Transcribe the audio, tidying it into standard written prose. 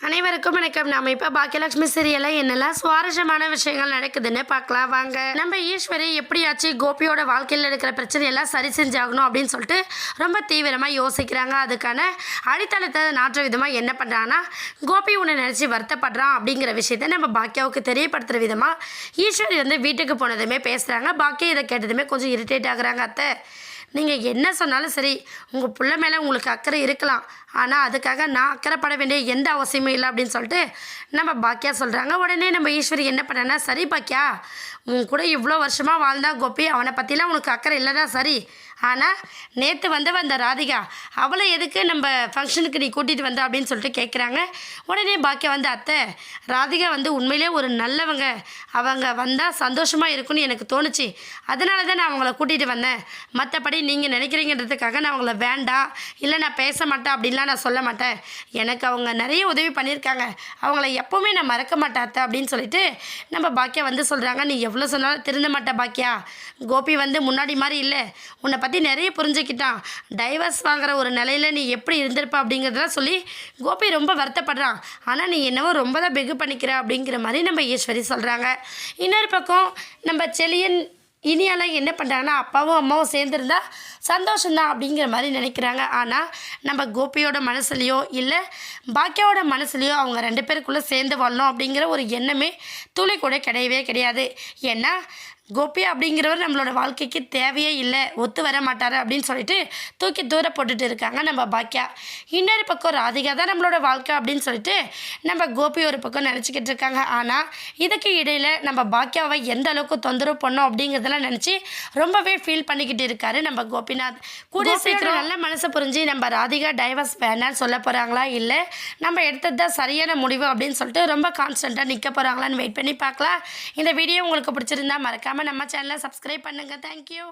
அனைவருக்கும் வணக்கம். நாம இப்போ பாக்கியலட்சுமி சீரியலில் என்னெல்லாம் சுவாரஸ்யமான விஷயங்கள் நடக்குதுன்னு பார்க்கலாம் வாங்க. நம்ம ஈஸ்வரி எப்படியாச்சு கோபியோட வாழ்க்கையில் இருக்கிற பிரச்சனையெல்லாம் சரி செஞ்சாகணும் அப்படின்னு சொல்லிட்டு ரொம்ப தீவிரமாக யோசிக்கிறாங்க. அதுக்கான அடித்தளத்தை நாற்ற விதமாக என்ன பண்ணுறாங்கன்னா, கோபி உன்னை நினச்சி வருத்தப்படுறான் அப்படிங்கிற விஷயத்த நம்ம பாக்கியாவுக்கு தெரியப்படுத்துகிற விதமாக ஈஸ்வரி வீட்டுக்கு போனதுமே பேசுகிறாங்க. பாக்கியா இதை கேட்டதுமே கொஞ்சம் இரிட்டேட் ஆகுறாங்க. அத்தை, நீங்கள் என்ன சொன்னாலும் சரி, உங்கள் பிள்ளை மேலே உங்களுக்கு அக்கறை இருக்கலாம், ஆனால் அதுக்காக நான் அக்கறைப்பட வேண்டிய எந்த அவசியமும் இல்லை அப்படின்னு சொல்லிட்டு நம்ம பாக்கியா சொல்கிறாங்க. உடனே நம்ம ஈஸ்வரி என்ன பண்ணனா, சரி பாக்கியா, உன் கூட இவ்வளோ வருஷமாக வாழ்ந்தா கோபி, அவனை பற்றிலாம் உனக்கு அக்கறை இல்லை தான் சரி, ஆனால் நேற்று வந்த ராதிகா, அவளை எதுக்கு நம்ம ஃபங்க்ஷனுக்கு நீ கூட்டிகிட்டு வந்த அப்படின்னு சொல்லிட்டு கேட்குறாங்க. உடனே பாக்கியா அத்தை, ராதிகா உண்மையிலே ஒரு நல்லவங்க, அவங்க வந்தால் சந்தோஷமாக இருக்குன்னு எனக்கு தோணுச்சு, அதனால தான் நான் அவங்கள கூட்டிகிட்டு வந்தேன். மற்றபடி நீங்கள் நினைக்கிறீங்கன்றதுக்காக நான் அவங்கள வேண்டாம், இல்லை நான் பேச மாட்டேன் அப்படின்லாம் நான் சொல்ல மாட்டேன். எனக்கு அவங்க நிறைய உதவி பண்ணியிருக்காங்க, அவங்கள எப்போவுமே நான் மறக்க மாட்டேன் அத்தை அப்படின்னு சொல்லிட்டு நம்ம பாக்கியா சொல்கிறாங்க. நீ எவ்வளோ சொன்னாலும் திருந்த மாட்டேன் பாக்கியா, கோபி முன்னாடி மாதிரி இல்லை, உன்னை பற்றி நிறைய புரிஞ்சுக்கிட்டான், டைவர்ஸ் வாங்குற ஒரு நிலையில் நீ எப்படி இருந்திருப்ப அப்படிங்கிறதெல்லாம் சொல்லி கோபி ரொம்ப வருத்தப்படுறான். ஆனால் நீ என்னவோ ரொம்ப தான் பெகு பண்ணிக்கிற அப்படிங்கிற மாதிரி நம்ம ஈஸ்வரி சொல்கிறாங்க. இன்னொரு பக்கம் நம்ம செலியன் இனியெல்லாம் என்ன பண்ணுறாங்கன்னா, அப்பாவும் அம்மாவும் சேர்ந்துருந்தா சந்தோஷந்தான் அப்படிங்கிற மாதிரி நினைக்கிறாங்க. ஆனால் நம்ம கோபியோட மனசுலையோ இல்லை பாக்கியாவோட மனசுலையோ அவங்க ரெண்டு பேருக்குள்ளே சேர்ந்து வாழணும் அப்படிங்கிற ஒரு எண்ணமே துளி கூட கிடையவே கிடையாது. ஏன்னா கோபி அப்படிங்கிறவர் நம்மளோட வாழ்க்கைக்கு தேவையே இல்லை, ஒத்து வர மாட்டார் அப்படின்னு சொல்லிட்டு தூக்கி தூர போட்டுட்டு இருக்காங்க நம்ம பாக்கியா. இன்னொரு பக்கம் ராதிகா தான் நம்மளோட வாழ்க்கை அப்படின்னு சொல்லிட்டு நம்ம கோபி ஒரு பக்கம் நினச்சிக்கிட்டு இருக்காங்க. ஆனால் இதுக்கு இடையில் நம்ம பாக்கியாவை எந்த அளவுக்கு தொந்தரவு பண்ணோம் அப்படிங்கிறதெல்லாம் நினச்சி ரொம்பவே ஃபீல் பண்ணிக்கிட்டு இருக்காரு நம்ம கோபிநாத். கூடிய சீக்கிரம் நல்ல மனசை புரிஞ்சு நம்ம ராதிகா டைவர்ஸ் வேணான்னு சொல்ல போகிறாங்களா, இல்லை நம்ம எடுத்தது தான் சரியான முடிவு அப்படின்னு சொல்லிட்டு ரொம்ப கான்ஸ்டண்ட்டாக நிற்க போகிறாங்களான்னு வெயிட் பண்ணி பார்க்கலாம். இந்த வீடியோ உங்களுக்கு பிடிச்சிருந்தா மறக்காமல் நம்ம சேனலை சப்ஸ்கிரைப் பண்ணுங்கள். தேங்க்யூ.